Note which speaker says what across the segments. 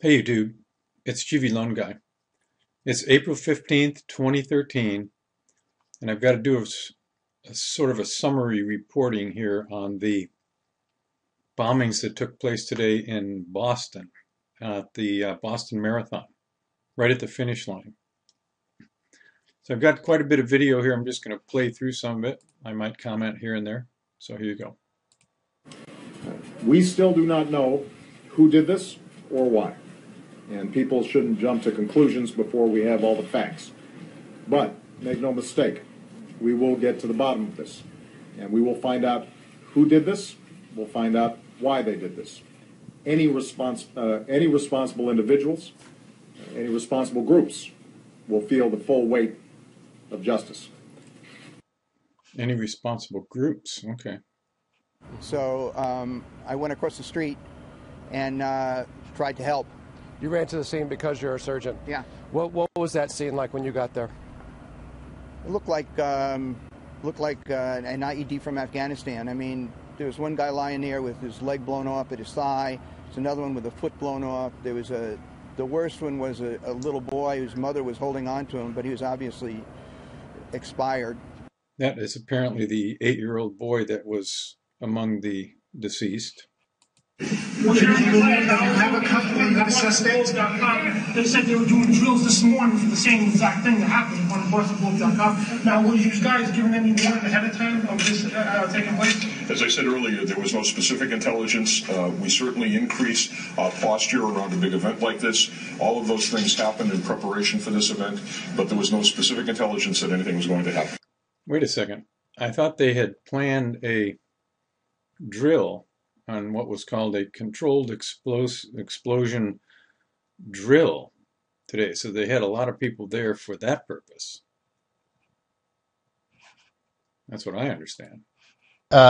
Speaker 1: Hey YouTube, it's GV Loan Guy. It's April 15th, 2013, and I've got to do a sort of a summary reporting here on the bombings that took place today in Boston, at the Boston Marathon, right at the finish line. So I've got quite a bit of video here. I'm just going to play through some of it. I might comment here and there. So here you go.
Speaker 2: We still do not know who did this or why. And people shouldn't jump to conclusions before we have all the facts. But make no mistake, we will get to the bottom of this. And we will find out who did this. We'll find out why they did this. Any responsible individuals, any responsible groups will feel the full weight of justice.
Speaker 1: Any responsible groups, okay.
Speaker 3: So I went across the street and tried to help.
Speaker 4: You ran to the scene because you're a surgeon?
Speaker 3: Yeah.
Speaker 4: What was that scene like when you got there?
Speaker 3: It looked like an IED from Afghanistan. I mean, there was one guy lying there with his leg blown off at his thigh. There's another one with a foot blown off. There was the worst one was a little boy whose mother was holding on to him, but he was obviously expired.
Speaker 1: That is apparently the 8-year-old boy that was among the deceased.
Speaker 5: They said they were doing drills this morning for the same exact thing that happened on BostonGlobe.com. Now, were you guys giving any warning ahead of time of this taking place?
Speaker 6: As I said earlier, there was no specific intelligence. We certainly increase our posture around a big event like this. All of those things happened in preparation for this event, but there was no specific intelligence that anything was going to happen.
Speaker 1: Wait a second. I thought they had planned a drill on what was called a controlled explosion drill today. So they had a lot of people there for that purpose. That's what I understand.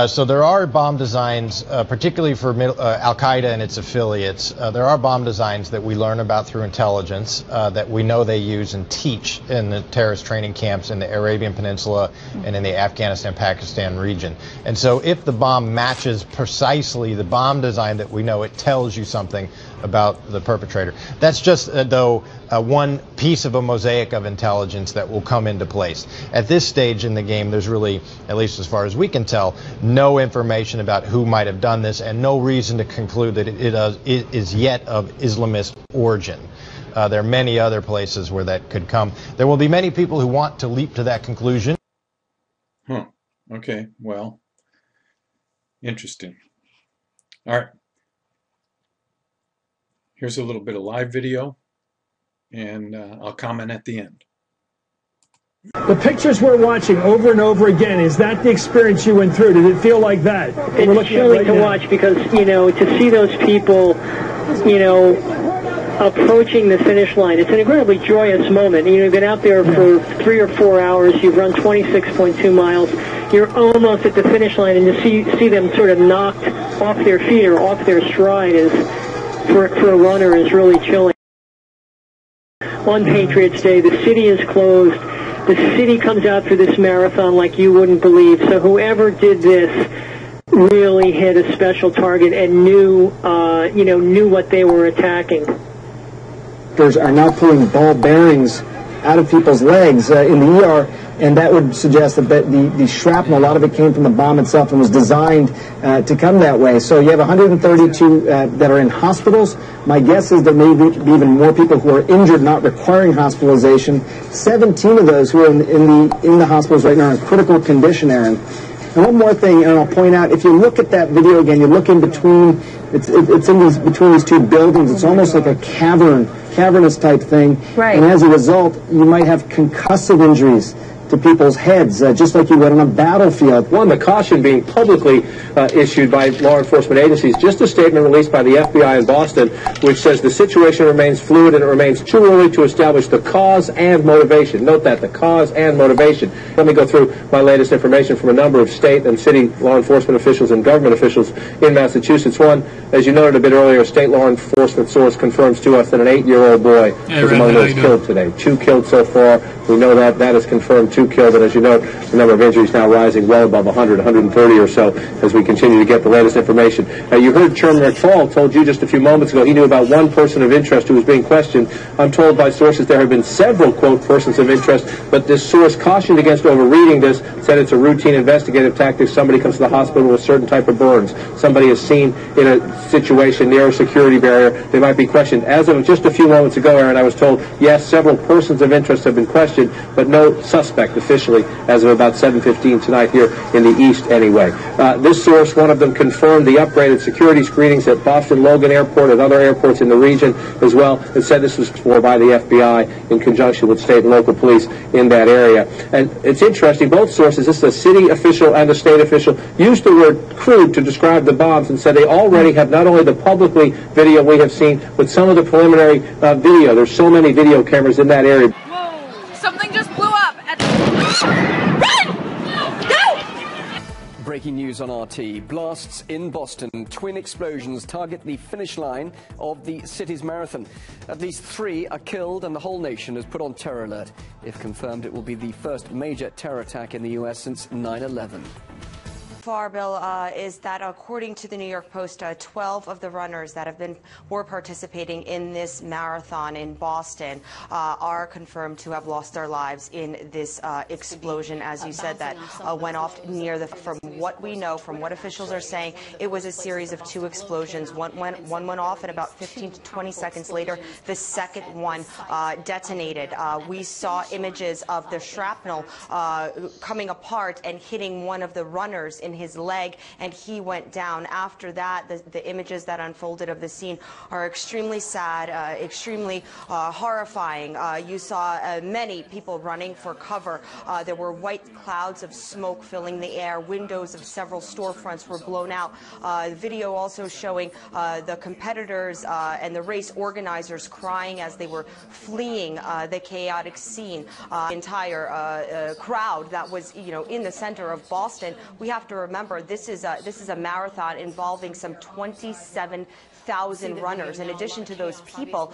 Speaker 7: So there are bomb designs, particularly for Al-Qaeda and its affiliates. There are bomb designs that we learn about through intelligence that we know they use and teach in the terrorist training camps in the Arabian Peninsula and in the Afghanistan-Pakistan region. And so if the bomb matches precisely the bomb design that we know, it tells you something about the perpetrator. That's just, though, one piece of a mosaic of intelligence that will come into place. At this stage in the game, there's really, at least as far as we can tell, no information about who might have done this and no reason to conclude that it is yet of Islamist origin. There are many other places where that could come. There will be many people who want to leap to that conclusion.
Speaker 1: Okay, well, interesting. All right. Here's a little bit of live video, and I'll comment at the end.
Speaker 8: The pictures we're watching over and over again, is that the experience you went through? Did it feel like that?
Speaker 9: It's chilling to watch because, you know, to see those people, you know, approaching the finish line, it's an incredibly joyous moment. You know, you've been out there for 3 or 4 hours, you've run 26.2 miles, you're almost at the finish line, and to see them sort of knocked off their feet or off their stride is, for a runner, is really chilling. On Patriots Day, the city is closed. The city comes out for this marathon like you wouldn't believe. So whoever did this really hit a special target and knew what they were attacking.
Speaker 10: Are now pulling ball bearings out of people's legs in the ER, and that would suggest that the shrapnel, a lot of it came from the bomb itself and was designed to come that way. So you have 132 that are in hospitals. My guess is there may be even more people who are injured, not requiring hospitalization. 17 of those who are in the hospitals right now are in critical condition, Aaron. And one more thing, and I'll point out, if you look at that video again, you look in between, between these two buildings. It's almost like a cavernous type thing. Right. And as a result, you might have concussive injuries to people's heads, just like you would on a battlefield.
Speaker 11: One, the caution being publicly issued by law enforcement agencies. Just a statement released by the FBI in Boston, which says the situation remains fluid and it remains too early to establish the cause and motivation. Note that, the cause and motivation. Let me go through my latest information from a number of state and city law enforcement officials and government officials in Massachusetts. One, as you noted a bit earlier, a state law enforcement source confirms to us that an 8-year-old boy was among those killed today. 2 killed so far. We know that is confirmed too. 2 killed, and as you note, the number of injuries now rising well above 100, 130 or so as we continue to get the latest information. You heard Chairman McFall told you just a few moments ago he knew about one person of interest who was being questioned. I'm told by sources there have been several, quote, persons of interest, but this source cautioned against overreading this, said it's a routine investigative tactic. Somebody comes to the hospital with a certain type of burns. Somebody is seen in a situation near a security barrier. They might be questioned. As of just a few moments ago, Aaron, I was told, yes, several persons of interest have been questioned, but no suspect officially as of about 7:15 tonight here in the East anyway. This source, one of them, confirmed the upgraded security screenings at Boston Logan Airport and other airports in the region as well, and said this was for by the FBI in conjunction with state and local police in that area. And it's interesting, both sources, this is a city official and a state official, used the word crude to describe the bombs and said they already have not only the publicly video we have seen, but some of the preliminary video. There's so many video cameras in that area.
Speaker 12: Whoa! Something just blew up at Run! Go!
Speaker 13: Breaking news on RT. Blasts in Boston. Twin explosions target the finish line of the city's marathon. At least 3 are killed and the whole nation has put on terror alert. If confirmed, it will be the first major terror attack in the U.S. since 9/11.
Speaker 14: Far, Bill, is that according to the New York Post, 12 of the runners that were participating in this marathon in Boston are confirmed to have lost their lives in this explosion, as you said, that went off near the. From what we know, from what officials are saying, it was a series of 2 explosions. One went off, and about 15 to 20 seconds later, the second one detonated. We saw images of the shrapnel coming apart and hitting one of the runners in his leg, and he went down. After that, the images that unfolded of the scene are extremely sad, extremely horrifying. You saw many people running for cover. There were white clouds of smoke filling the air. Windows of several storefronts were blown out. Video also showing the competitors and the race organizers crying as they were fleeing the chaotic scene. Entire crowd that was, in the center of Boston. We have to remember, this is a marathon involving some 27,000 runners. In addition to those people,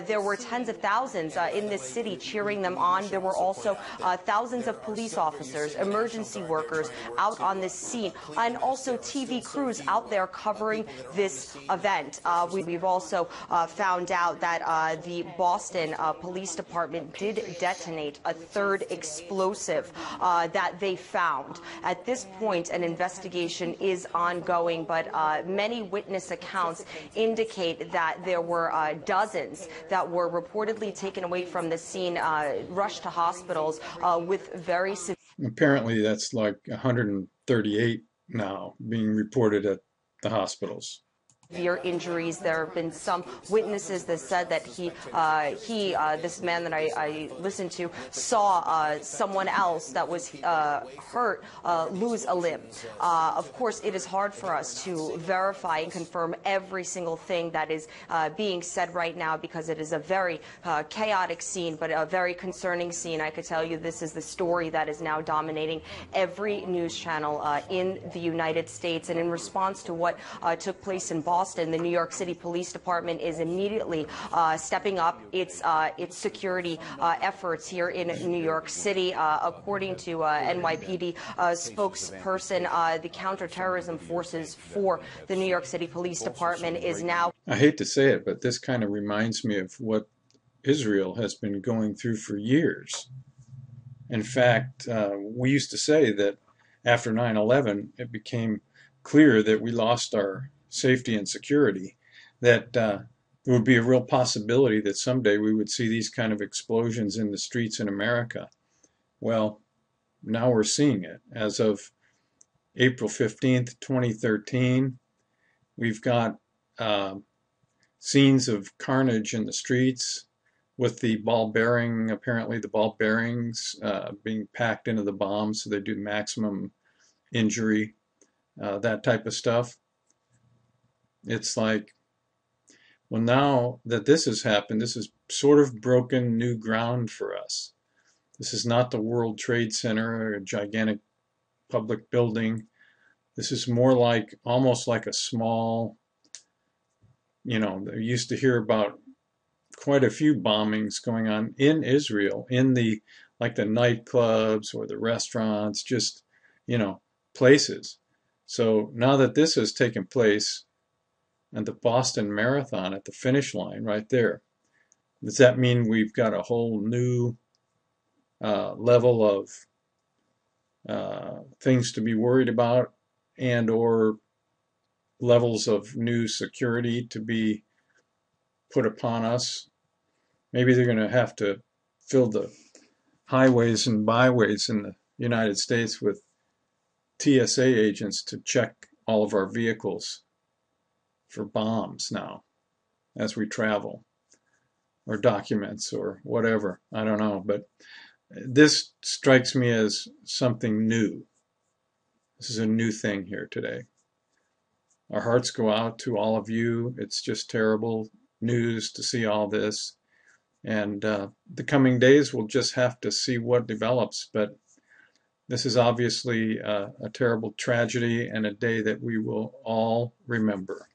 Speaker 14: there were tens of thousands in this city cheering them on. There were also thousands of police officers, emergency workers out on this scene, and also TV crews out there covering this event. We've also found out that the Boston Police Department did detonate a 3rd explosive that they found. At this point, an investigation is ongoing, but many witness accounts indicate that there were dozens that were reportedly taken away from the scene, rushed to hospitals with very severe.
Speaker 1: Apparently, that's like 138 now being reported at the hospitals.
Speaker 14: Severe injuries. There have been some witnesses that said that this man that I listened to, saw someone else that was hurt lose a limb. Of course, it is hard for us to verify and confirm every single thing that is being said right now, because it is a very chaotic scene, but a very concerning scene. I could tell you this is the story that is now dominating every news channel in the United States. And in response to what took place in Boston, the New York City Police Department is immediately stepping up its security efforts here in New York City. According to NYPD spokesperson, the counterterrorism forces for the New York City Police Department is now.
Speaker 1: I hate to say it, but this kind of reminds me of what Israel has been going through for years. In fact, we used to say that after 9/11, it became clear that we lost our safety and security, that there would be a real possibility that someday we would see these kind of explosions in the streets in America. Well, now we're seeing it. As of April 15th, 2013, we've got scenes of carnage in the streets with the ball bearing, apparently the ball bearings being packed into the bombs so they do maximum injury, that type of stuff. It's like, well, now that this has happened, this is sort of broken new ground for us. This is not the World Trade Center, a gigantic public building. This is more like, almost like a small, they used to hear about quite a few bombings going on in Israel, in the like the nightclubs or the restaurants, just, places. So now that this has taken place at the Boston Marathon at the finish line right there, does that mean we've got a whole new level of things to be worried about, and or levels of new security to be put upon us? Maybe they're going to have to fill the highways and byways in the United States with TSA agents to check all of our vehicles for bombs now as we travel, or documents, or whatever. I don't know, but this strikes me as something new. This is a new thing here today. Our hearts go out to all of you. It's just terrible news to see all this. And the coming days, we'll just have to see what develops. But this is obviously a terrible tragedy and a day that we will all remember.